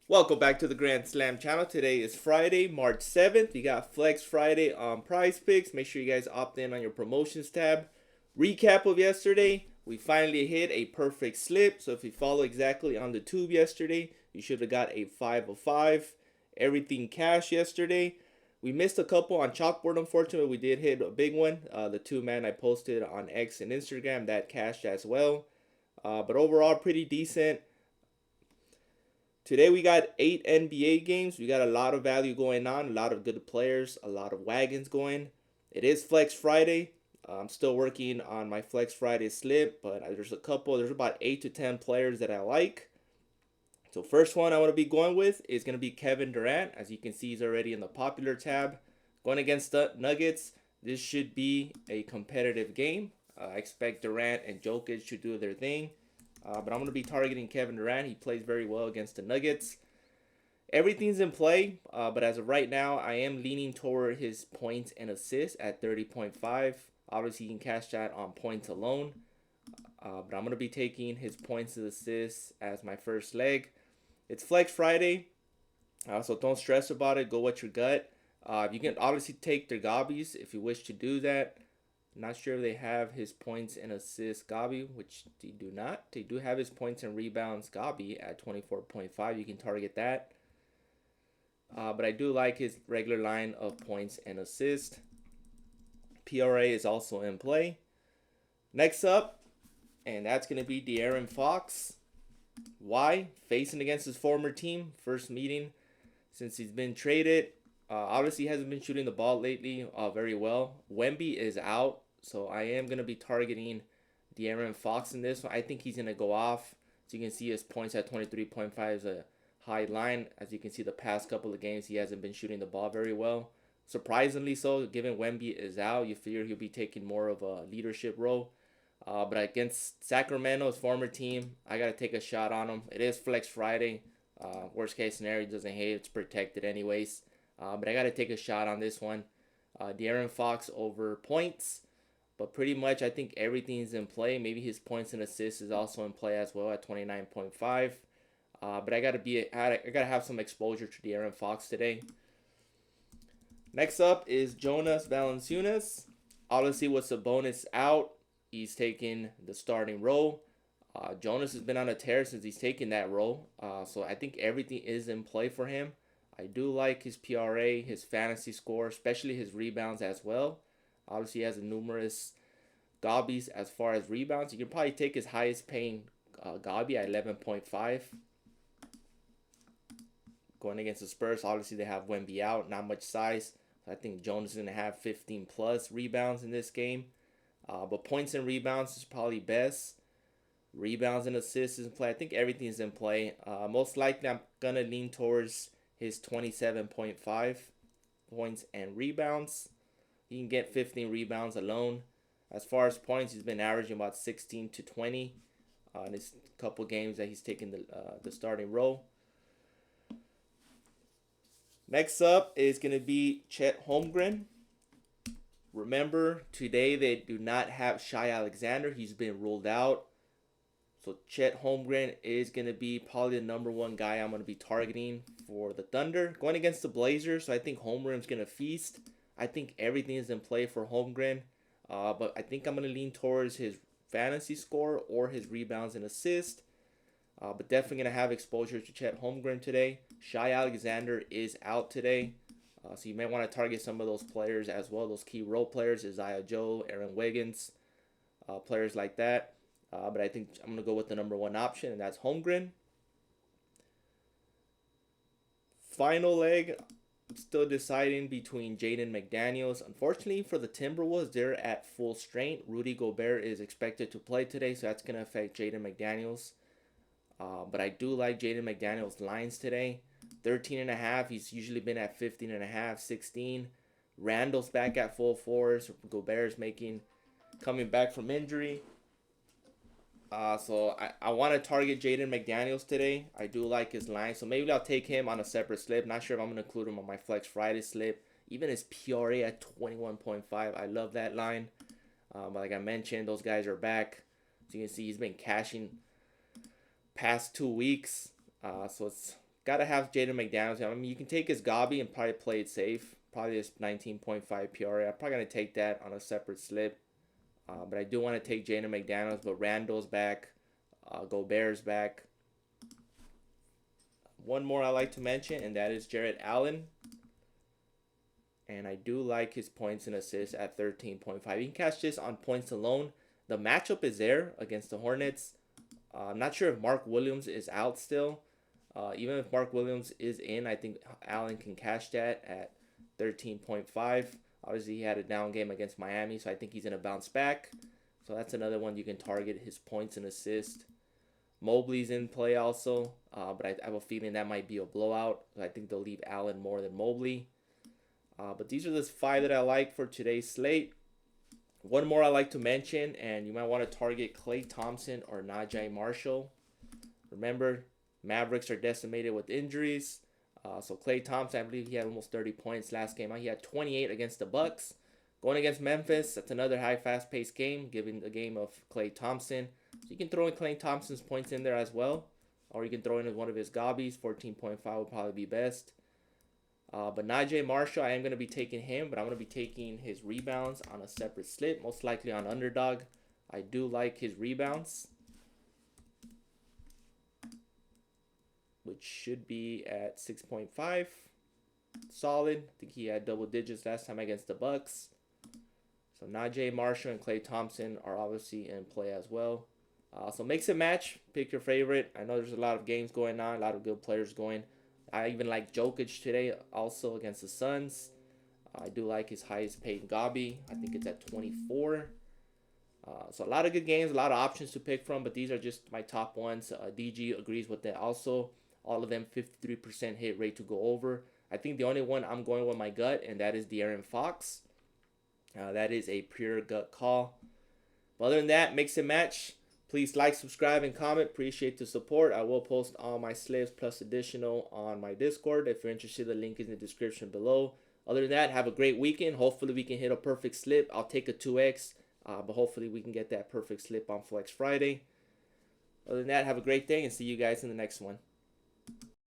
Welcome back to the Grand Slam channel. Today is Friday, March 7th. We got Flex Friday on Prize Picks. Make sure you guys opt in on your promotions tab. Recap of yesterday. We finally hit a perfect slip. So if you follow exactly on the tube yesterday, you should have got a 5 of 5. Everything cash yesterday. We missed a couple on chalkboard, unfortunately. We did hit a big one. The two-man I posted on X and Instagram, that cashed as well. But overall, pretty decent. Today we got 8 NBA games. We got a lot of value going on, a lot of good players, a lot of wagons going. It is Flex Friday. I'm still working on my Flex Friday slip, but there's about 8 to 10 players that I like. So first one I want to be going with is going to be Kevin Durant. As you can see, he's already in the popular tab. Going against the Nuggets, this should be a competitive game. I expect Durant and Jokic to do their thing. But I'm going to be targeting Kevin Durant. He plays very well against the Nuggets. Everything's in play, but as of right now, I am leaning toward his points and assists at 30.5. Obviously, you can cash that on points alone. But I'm going to be taking his points and assists as my first leg. It's Flex Friday, so don't stress about it. Go with your gut. You can obviously take their gobbies if you wish to do that. Not sure if they have his points and assists Gabi, which they do not. They do have his points and rebounds Gabi at 24.5. You can target that. But I do like his regular line of points and assists. PRA is also in play. Next up, and that's going to be De'Aaron Fox. Why? Facing against his former team. First meeting since he's been traded. Obviously, he hasn't been shooting the ball lately very well. Wemby is out, so I am going to be targeting De'Aaron Fox in this one. I think he's going to go off. So you can see his points at 23.5 is a high line. As you can see, the past couple of games, he hasn't been shooting the ball very well. Surprisingly so, given Wemby is out, you figure he'll be taking more of a leadership role. But against Sacramento, his former team, I got to take a shot on him. It is Flex Friday. Worst case scenario, he doesn't hate. It's protected anyways. But I got to take a shot on this one. De'Aaron Fox over points. But pretty much I think everything's in play. Maybe his points and assists is also in play as well at 29.5. But I gotta have some exposure to De'Aaron Fox today. Next up is Jonas Valanciunas. Obviously with Sabonis out, he's taking the starting role. Jonas has been on a tear since he's taken that role. So I think everything is in play for him. I do like his PRA, his fantasy score, especially his rebounds as well. Obviously, he has a numerous gobbies as far as rebounds. You can probably take his highest paying gobby at 11.5. Going against the Spurs, obviously they have Wemby out, not much size. So I think Jonas is going to have 15 plus rebounds in this game. But points and rebounds is probably best. Rebounds and assists is in play. I think everything's in play. Most likely I'm going to lean towards his 27.5 points and rebounds. He can get 15 rebounds alone. As far as points, he's been averaging about 16 to 20 in his couple games that he's taken the starting role. Next up is going to be Chet Holmgren. Remember, today they do not have Shai Alexander. He's been ruled out. So Chet Holmgren is going to be probably the number one guy I'm going to be targeting for the Thunder. Going against the Blazers, so I think Holmgren's going to feast. I think everything is in play for Holmgren. But I think I'm going to lean towards his fantasy score or his rebounds and assists. But definitely going to have exposure to Chet Holmgren today. Shai Alexander is out today. So you may want to target some of those players as well. Those key role players, Isaiah Joe, Aaron Wiggins, players like that. But I think I'm going to go with the number one option, and that's Holmgren. Final leg, I'm still deciding between Jaden McDaniels. Unfortunately for the Timberwolves, they're at full strength. Rudy Gobert is expected to play today, so that's going to affect Jaden McDaniels. But I do like Jaden McDaniels' lines today. 13.5. He's usually been at 15.5, 16. Randall's back at full force. Gobert's coming back from injury. So I want to target Jaden McDaniels today. I do like his line. So maybe I'll take him on a separate slip. Not sure if I'm going to include him on my Flex Friday slip. Even his PRA at 21.5. I love that line. But like I mentioned, those guys are back. So you can see he's been cashing past 2 weeks. So it's Gotta have Jaden McDaniels. I mean, you can take his Gabi and probably play it safe. Probably his 19.5 PRA. I'm probably gonna take that on a separate slip. But I do want to take Jaden McDaniels. But Randall's back. Gobert's back. One more I like to mention, and that is Jarrett Allen. And I do like his points and assists at 13.5. You can catch this on points alone. The matchup is there against the Hornets. I'm not sure if Mark Williams is out still. Even if Mark Williams is in, I think Allen can cash that at 13.5. Obviously, he had a down game against Miami, so I think he's going to bounce back. So that's another one you can target, his points and assists. Mobley's in play also, but I have a feeling that might be a blowout. I think they'll leave Allen more than Mobley. But these are the 5 that I like for today's slate. One more I like to mention, and you might want to target Klay Thompson or Najee Marshall. Remember, Mavericks are decimated with injuries. So Klay Thompson, I believe he had almost 30 points last game. He had 28 against the Bucks. Going against Memphis, that's another high, fast-paced game, given the game of Klay Thompson. So you can throw in Klay Thompson's points in there as well. Or you can throw in one of his Gobbies. 14.5 would probably be best. But Najee Marshall, I am going to be taking him, but I'm going to be taking his rebounds on a separate slip, most likely on underdog. I do like his rebounds, which should be at 6.5. Solid. I think he had double digits last time against the Bucks. So Najee Marshall and Klay Thompson are obviously in play as well. So mix and match. Pick your favorite. I know there's a lot of games going on, a lot of good players going. I even like Jokic today also against the Suns. I do like his highest paid Gabi. I think it's at 24. So a lot of good games, a lot of options to pick from, but these are just my top ones. DG agrees with that also. All of them 53% hit rate to go over. I think the only one I'm going with my gut, and that is De'Aaron Fox. That is a pure gut call. But other than that, mix and match. Please like, subscribe, and comment. Appreciate the support. I will post all my slips plus additional on my Discord. If you're interested, the link is in the description below. Other than that, have a great weekend. Hopefully, we can hit a perfect slip. I'll take a 2x, but hopefully, we can get that perfect slip on Flex Friday. Other than that, have a great day and see you guys in the next one.